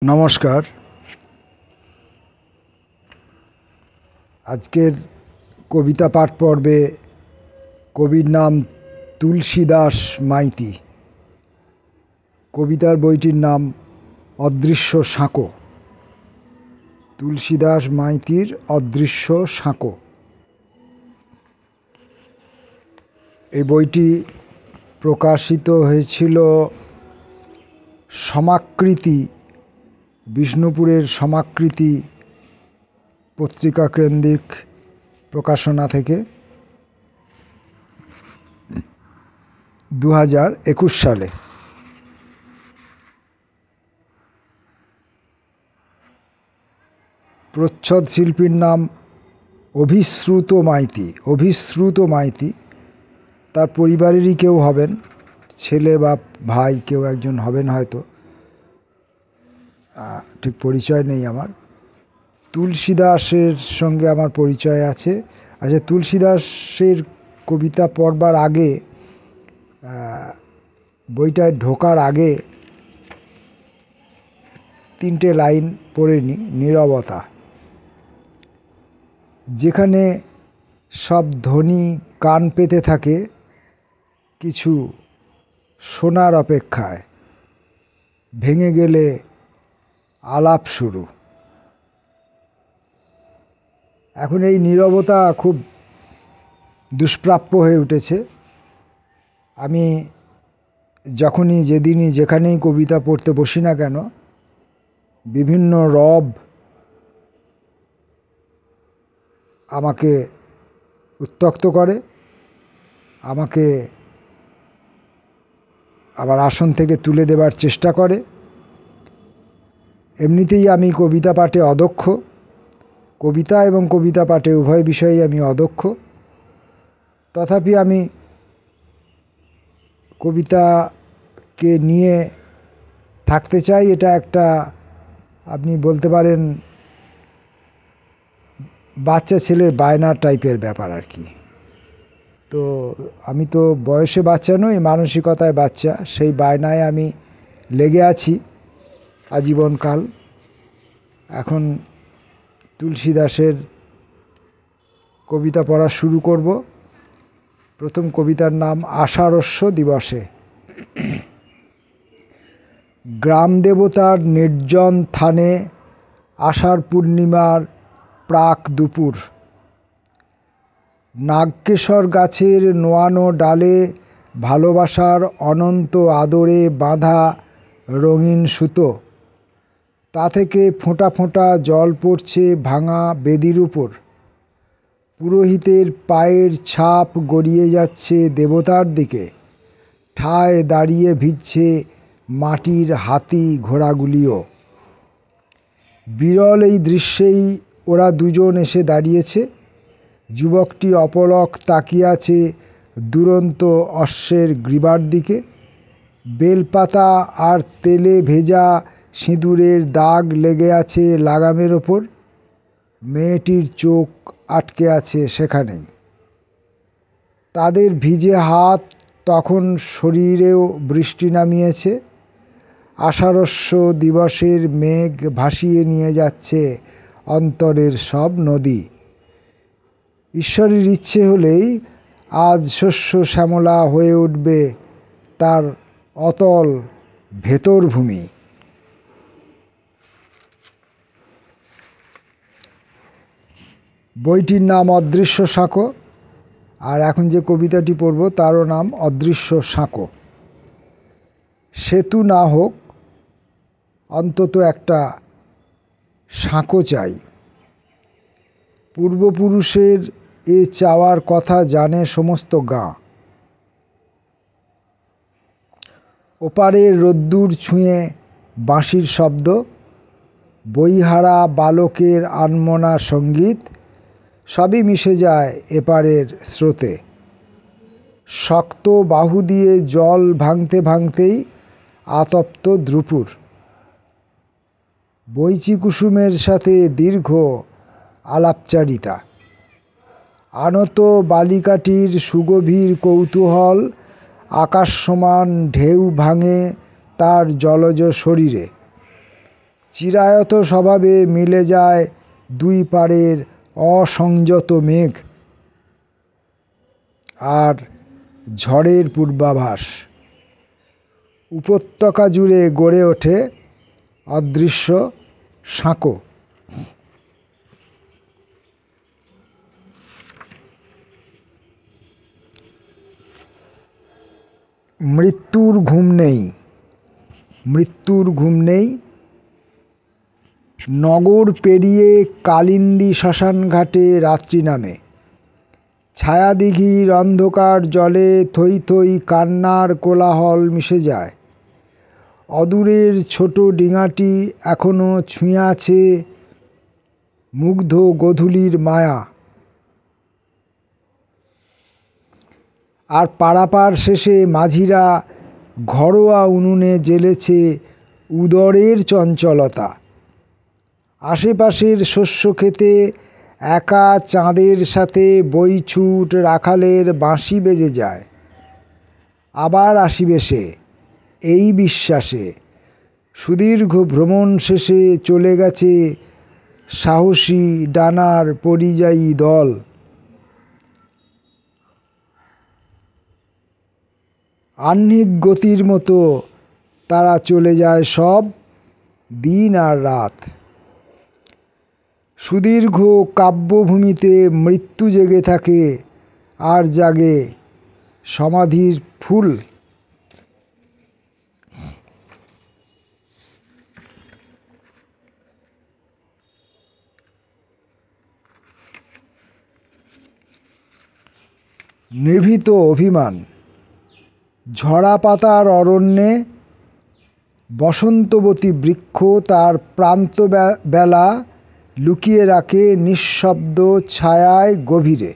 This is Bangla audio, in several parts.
নমস্কার। আজকের কবিতা পাঠ পর্বে কবির নাম তুলসীদাস মাইতি। কবিতার বইটির নাম অদৃশ্য সাঁকো। তুলসীদাস মাইতির অদৃশ্য সাঁকো। এই বইটি প্রকাশিত হয়েছিল সমাকৃতি, বিষ্ণুপুরের সমাকৃতি পত্রিকা কেন্দ্রিক প্রকাশনা থেকে 2021 সালে। প্রচ্ছদ শিল্পীর নাম অভিশ্রুত মাইতি। তার পরিবারেরই কেউ হবেন, ছেলে বা ভাই কেউ একজন হবেন হয়তো, ঠিক পরিচয় নেই আমার। তুলসীদাসের সঙ্গে আমার পরিচয় আছে। আচ্ছা, তুলসীদাসের কবিতা পড়বার আগে, বইটায় ঢোকার আগে 3টে লাইন পড়ে নি। নীরবতা, যেখানে সব ধ্বনি কান পেতে থাকে কিছু শোনার অপেক্ষায়, ভেঙে গেলে আলাপ শুরু। এখন এই নীরবতা খুব দুষ্প্রাপ্য হয়ে উঠেছে। আমি যখনই, যেদিনই, যেখানেই কবিতা পড়তে বসি না কেন, বিভিন্ন রব আমাকে উত্ত্যক্ত করে, আমাকে আমার আসন থেকে তুলে দেবার চেষ্টা করে। এমনিতেই আমি কবিতা পাঠে অদক্ষ, কবিতা এবং কবিতা পাঠে উভয় বিষয়েই আমি অদক্ষ। তথাপি আমি কবিতাকে নিয়ে থাকতে চাই। এটা একটা, আপনি বলতে পারেন, বাচ্চা ছেলের বায়না টাইপের ব্যাপার আর কি। তো আমি তো বয়সে বাচ্চা নই, মানসিকতায় বাচ্চা। সেই বায়নায় আমি লেগে আছি আজীবনকাল। এখন তুলসীদাসের কবিতা পড়া শুরু করব। প্রথম কবিতার নাম আষাঢ়স্য দিবসে। গ্রাম দেবতার নির্জন থানে আষাঢ় পূর্ণিমার প্রাক দুপুর, নাগকেশর গাছের নোয়ানো ডালে ভালোবাসার অনন্ত আদরে বাঁধা রঙিন সুতো। তা থেকে ফোঁটা ফোঁটা জল পড়ছে ভাঙা বেদির উপর। পুরোহিতের পায়ের ছাপ গড়িয়ে যাচ্ছে দেবতার দিকে। ঠায় দাঁড়িয়ে ভিজছে মাটির হাতি ঘোড়াগুলিও। বিরল এই দৃশ্যেই ওরা দুজন এসে দাঁড়িয়েছে। যুবকটি অপলক তাকিয়ে আছে দুরন্ত অশ্বের গ্রীবার দিকে। বেলপাতা আর তেলে ভেজা সিঁদুরের দাগ লেগে আছে লাগামের ওপর। মেয়েটির চোখ আটকে আছে সেখানেই। তাদের ভিজে হাত তখন শরীরেও বৃষ্টি নামিয়েছে। আষাঢ়স্য দিবসের মেঘ ভাসিয়ে নিয়ে যাচ্ছে অন্তরের সব নদী। ঈশ্বরের ইচ্ছে হলেই আজ শস্য শ্যামলা হয়ে উঠবে তার অতল ভেতর ভূমি। বইটির নাম অদৃশ্য সাঁকো, আর এখন যে কবিতাটি পড়ব তারও নাম অদৃশ্য সাঁকো। সেতু না হোক, অন্তত একটা সাঁকো চাই। পূর্বপুরুষের এ চাওয়ার কথা জানে সমস্ত গাঁ। ওপারে রোদ্দুর ছুঁয়ে বাঁশির শব্দ, বইহারা বালকের আনমনা সঙ্গীত, সবই মিশে যায় এপারের স্রোতে। শক্ত বাহু দিয়ে জল ভাঙতে ভাঙতেই আতপ্ত দ্রুপুর। বৈচি কুসুমের সাথে দীর্ঘ আলাপচারিতা। আনত বালিকাটির সুগভীর কৌতূহল আকাশ সমান ঢেউ ভাঙে তার জলজ শরীরে। চিরায়ত স্বভাবে মিলে যায় দুই পাড়ের অসংযত মেঘ আর ঝড়ের পূর্বাভাস। উপত্যকা জুড়ে গড়ে ওঠে অদৃশ্য সাঁকো। মৃত্যুর ঘুম নেই, মৃত্যুর ঘুম নেই। নগর পেরিয়ে কালিন্দী শ্মশানঘাটে রাত্রি নামে। ছায়াদিঘির অন্ধকার জলে থই থই কান্নার কোলাহল মিশে যায়। অদূরের ছোট ডিঙাটি এখনো ছুঁয়ে আছে মুগ্ধ গোধূলির মায়া। আর পারাপার শেষে মাঝিরা ঘরোয়া উনুনে জ্বেলেছে উদরের চঞ্চলতা। আশেপাশের শস্য ক্ষেতে একা চাঁদের সাথে বইছুট রাখালের বাঁশি বেজে যায়। আবার আসিবে সে, এই বিশ্বাসে। সুদীর্ঘ ভ্রমণ শেষে চলে গেছে সাহসী ডানার পরিযায়ী দল। আহ্নিক গতির মতো তারা চলে যায় সব দিন আর রাত। সুদীর্ঘ কাব্যভূমিতে মৃত্যু জেগে থাকে আর জাগে সমাধির ফুল। নিভৃত অভিমান। ঝরা পাতার অরণ্যে বসন্তবতী বৃক্ষ তার প্রান্ত বেলা লুকিয়ে রাখে নিঃশব্দ ছায়ায় গভীরে।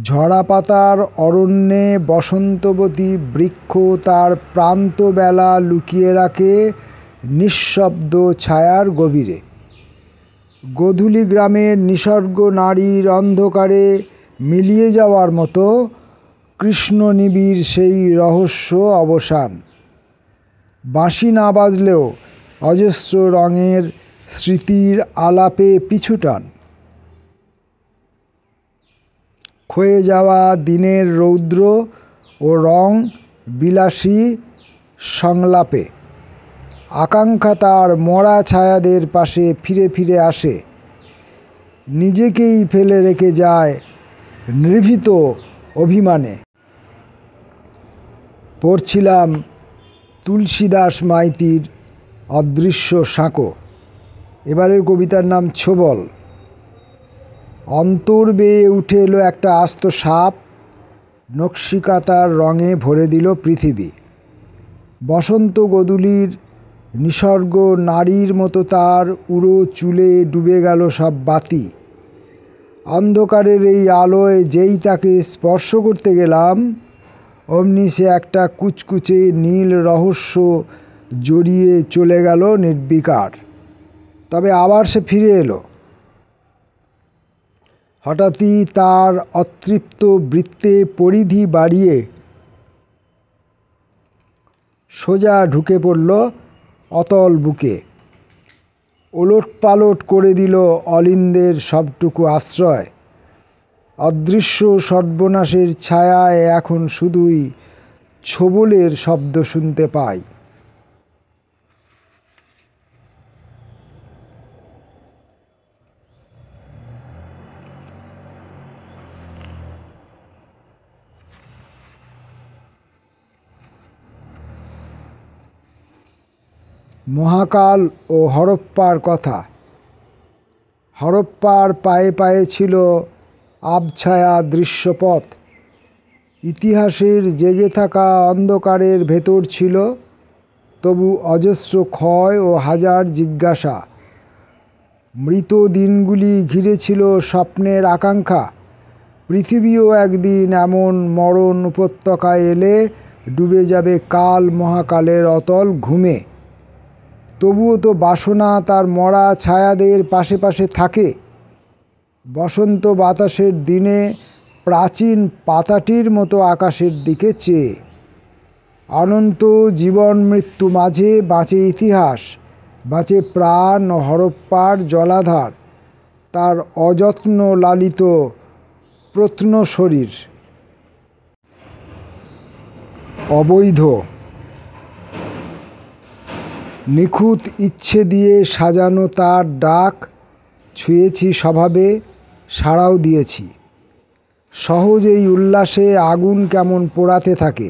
ঝরা পাতার অরণ্যে বসন্তবতী বৃক্ষ তার প্রান্ত বেলা লুকিয়ে রাখে নিঃশব্দ ছায়ার গভীরে। গোধূলি গ্রামের নিসর্গ নারীর অন্ধকারে মিলিয়ে যাওয়ার মতো কৃষ্ণ নিবিড় সেই রহস্য অবসান। বাঁশি না বাজলেও অজস্র রঙের স্মৃতির আলাপে পিছুটান। ক্ষয়ে যাওয়া দিনের রৌদ্র ও রং বিলাসী সংলাপে আকাঙ্ক্ষা তার মরা ছায়াদের পাশে ফিরে ফিরে আসে। নিজেকেই ফেলে রেখে যায় নিভৃত অভিমানে। পড়ছিলাম তুলসীদাস মাইতির অদৃশ্য সাঁকো। এবারের কবিতার নাম ছোবল। অন্তর বেয়ে উঠে এলো একটা আস্ত সাপ, নকশিকাঁতার রঙে ভরে দিল পৃথিবী। বসন্ত গোধূলির নিসর্গ নারীর মতো তার উড়ো চুলে ডুবে গেল সব বাতি। অন্ধকারের এই আলোয় যেই তাকে স্পর্শ করতে গেলাম, অমনি সে একটা কুচকুচে নীল রহস্য জড়িয়ে চলে গেল নির্বিকার। তবে আবার সে ফিরে এলো। হঠাৎই তার অতৃপ্ত বৃত্তে পরিধি বাড়িয়ে সোজা ঢুকে পড়ল অতল বুকে। ওলটপালট করে দিল অলিন্দের সবটুকু আশ্রয়। অদৃশ্য সর্বনাশের ছায়ায় এখন শুধুই ছোবলের শব্দ শুনতে পাই। মহাকাল ও হরপ্পার কথা। হরপ্পার পায়ে পায়ে ছিল আবছায়া দৃশ্যপথ। ইতিহাসের জেগে থাকা অন্ধকারের ভেতর ছিল তবু অজস্র ক্ষয় ও হাজার জিজ্ঞাসা। মৃত দিনগুলি ঘিরে ছিল স্বপ্নের আকাঙ্ক্ষা। পৃথিবীও একদিন এমন মরণ উপত্যকায় এলে ডুবে যাবে কাল মহাকালের অতল ঘুমে। তবুও তো বাসনা তার মরা ছায়াদের পাশে পাশে থাকে। বসন্ত বাতাসের দিনে প্রাচীন পাতাটির মতো আকাশের দিকে চেয়ে। অনন্ত জীবন মৃত্যু মাঝে বাঁচে ইতিহাস। বাঁচে প্রাণ হরপ্পার জলাধার, তার অযত্ন লালিত প্রত্ন শরীর। অবৈধ নিখুঁত ইচ্ছে দিয়ে সাজানো তার ডাক, ছুঁয়েছি স্বভাবে, সাড়াও দিয়েছি। সহজ এই উল্লাসে আগুন কেমন পোড়াতে থাকে,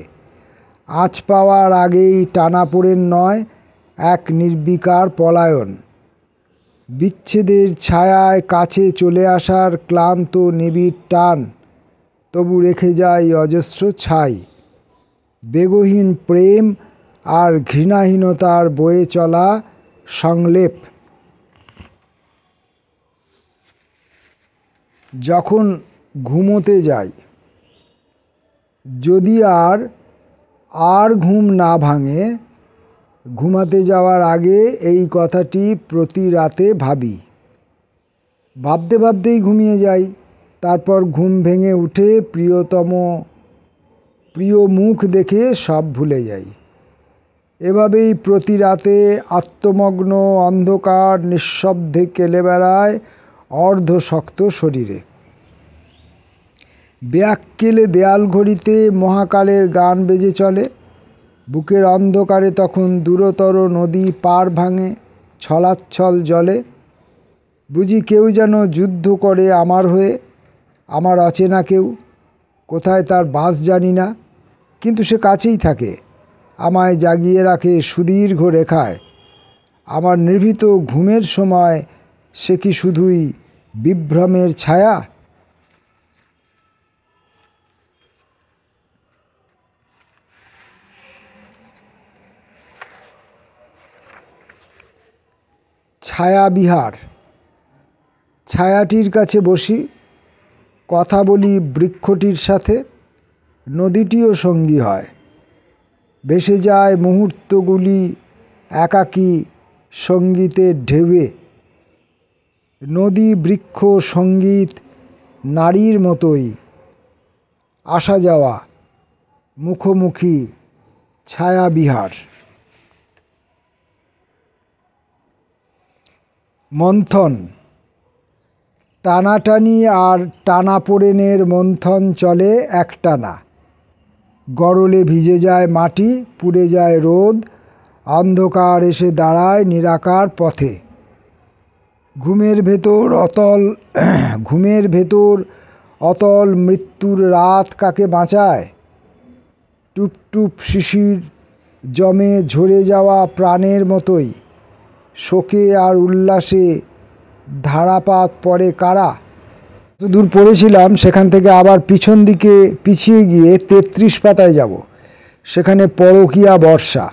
আঁচ পাওয়ার আগেই টানাপোড়েন নয়, এক নির্বিকার পলায়ন। বিচ্ছেদের ছায়ায় কাছে চলে আসার ক্লান্ত নিবিড় টান, তবু রেখে যায় অজস্র ছাই। বেগহীন প্রেম আর ঘৃণাহীনতার বয়ে চলা সংলেপ। যখন ঘুমোতে যাই, যদি আর ঘুম না ভাঙে, ঘুমাতে যাওয়ার আগে এই কথাটি প্রতি রাতে ভাবি। ভাবতে ভাবতেই ঘুমিয়ে যাই, তারপর ঘুম ভেঙে উঠে প্রিয় মুখ দেখে সব ভুলে যাই। এভাবেই প্রতি রাতে আত্মমগ্ন অন্ধকার নিঃশব্দে কেলে বেড়ায় অর্ধশক্ত শরীরে। ব্যাককেলে দেয়াল ঘড়িতে মহাকালের গান বেজে চলে। বুকের অন্ধকারে তখন দূরতর নদী পার ভাঙে ছলাচ্ছল জলে। বুঝি কেউ যেন যুদ্ধ করে আমার হয়ে, আমার অচেনা কেউ। কোথায় তার বাস জানি না, কিন্তু সে কাছেই থাকে, আমায় জাগিয়ে রাখে সুদীর্ঘ রেখায়। আমার নিভৃত ঘুমের সময় সে কি শুধুই বিভ্রমের ছায়া? ছায়াবিহার। ছায়াটির কাছে বসি, কথা বলি বৃক্ষটির সাথে। নদীটিও সঙ্গী হয়, ভেসে যায় মুহূর্তগুলি একাকী সঙ্গীতের ঢেউয়ে। নদী বৃক্ষ সঙ্গীত নারীর মতোই, আসা যাওয়া মুখোমুখি ছায়াবিহার। মন্থন। টানাটানি আর টানাপোড়েনের মন্থন চলে একটানা। গরলে ভিজে যায় মাটি, পুড়ে যায় রোদ, অন্ধকার এসে দাঁড়ায় নিরাকার পথে। ঘুমের ভেতর অতল মৃত্যুর রাত কাকে বাঁচায়? টুপটুপ শিশির জমে ঝরে যাওয়া প্রাণের মতোই। শোকে আর উল্লাসে ধারাপাত পড়ে কারা? দূর পড়েছিলাম, সেখান থেকে আবার পিছন দিকে পিছিয়ে গিয়ে 33 পাতায় যাব। সেখানে পরকীয়া বর্ষা।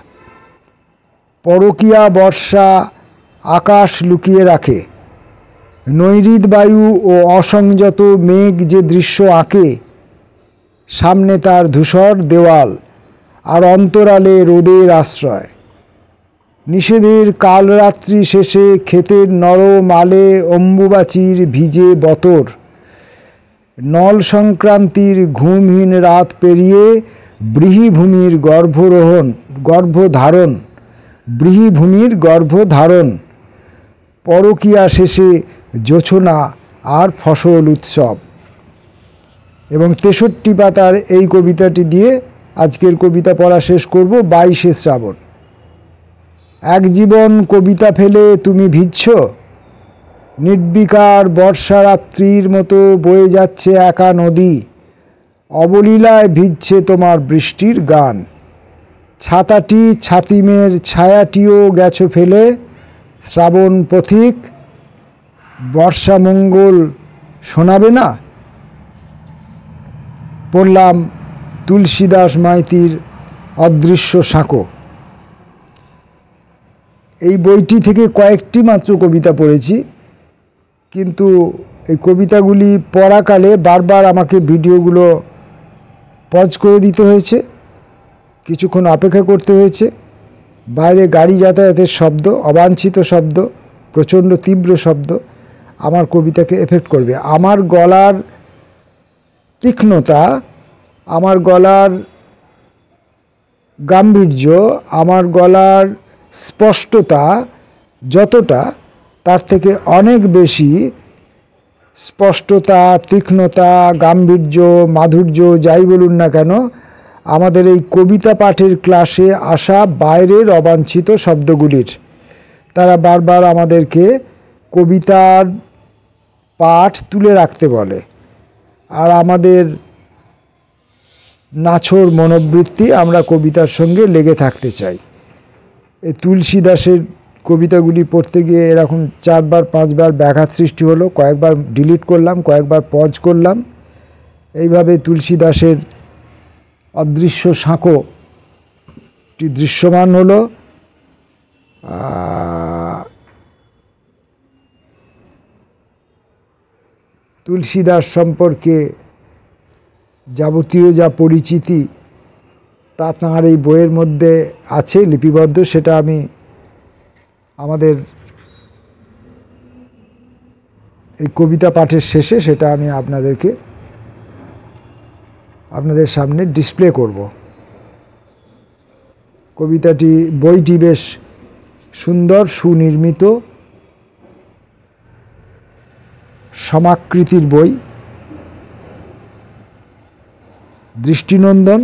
পরকীয়া বর্ষা আকাশ লুকিয়ে রাখে। নৈঋত বায়ু ও অসংযত মেঘ যে দৃশ্য আঁকে, সামনে তার ধূসর দেওয়াল, আর অন্তরালে রোদের আশ্রয়। নিষেধের কালরাত্রি শেষে ক্ষেতের নরম আলে অম্বুবাচীর ভিজে বতর। নল সংক্রান্তির ঘুমহীন রাত পেরিয়ে বৃহিভূমির গর্ভধারণ। পরকীয়া শেষে জোছনা আর ফসল উৎসব। এবং 63 পাতার এই কবিতাটি দিয়ে আজকের কবিতা পড়া শেষ করব। 22শে শ্রাবণ। এক জীবন কবিতা ফেলে তুমি ভিজছ, নির্বিকার বর্ষারাত্রির মতো বয়ে যাচ্ছে একা নদী। অবলীলায় ভিজছে তোমার বৃষ্টির গান। ছাতাটি ছাতিমের ছায়াটিও গেছো ফেলে। শ্রাবণ পথিক, বর্ষা মঙ্গল শোনাবে না? পড়লাম তুলসীদাস মাইতির অদৃশ্য সাঁকো। এই বইটি থেকে কয়েকটি মাত্র কবিতা পড়েছি, কিন্তু এই কবিতাগুলি পড়াকালে বারবার আমাকে ভিডিওগুলো পজ করে দিতে হয়েছে, কিছুক্ষণ অপেক্ষা করতে হয়েছে। বাইরে গাড়ি যাতায়াতের শব্দ, অবাঞ্ছিত শব্দ, প্রচণ্ড তীব্র শব্দ আমার কবিতাকে এফেক্ট করবে। আমার গলার তীক্ষ্ণতা, আমার গলার গাম্ভীর্য, আমার গলার স্পষ্টতা যতটা তার থেকে অনেক বেশি স্পষ্টতা, তীক্ষ্ণতা, গাম্ভীর্য, মাধুর্য যাই বলুন না কেন আমাদের এই কবিতা পাঠের ক্লাসে আসা বাইরের অবাঞ্ছিত শব্দগুলির। তারা বারবার আমাদেরকে কবিতার পাঠ তুলে রাখতে বলে, আর আমাদের নাছোড় মনোবৃত্তি, আমরা কবিতার সঙ্গে লেগে থাকতে চাই। এই তুলসী দাসের কবিতাগুলি পড়তে গিয়ে এরকম 4-5বার ব্যাঘাত সৃষ্টি হলো, কয়েকবার ডিলিট করলাম, কয়েকবার পজ করলাম। এইভাবে তুলসী দাসের অদৃশ্য সাঁকোটি দৃশ্যমান হলো। তুলসী দাস সম্পর্কে যাবতীয় যা পরিচিতি তা তাঁর এই বইয়ের মধ্যে আছে লিপিবদ্ধ, সেটা আমি আমাদের এই কবিতা পাঠের শেষে সেটা আমি আপনাদের সামনে ডিসপ্লে করব। বইটি বেশ সুন্দর, সুনির্মিত, সমাকৃতির বই, দৃষ্টিনন্দন,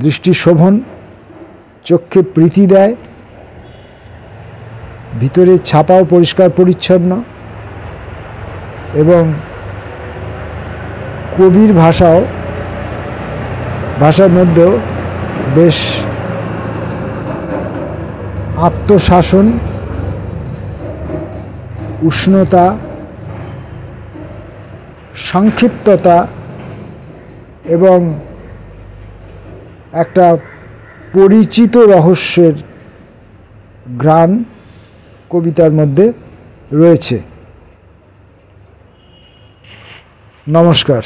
দৃষ্টিশোভন, চোখে প্রীতি দেয়, ভিতরে ছাপাও পরিষ্কার পরিচ্ছন্ন এবং কবির ভাষার মধ্যেও বেশ আত্মশাসন, উষ্ণতা, সংক্ষিপ্ততা এবং একটা পরিচিত রহস্যের ঘ্রাণ কবিতার মধ্যে রয়েছে। নমস্কার।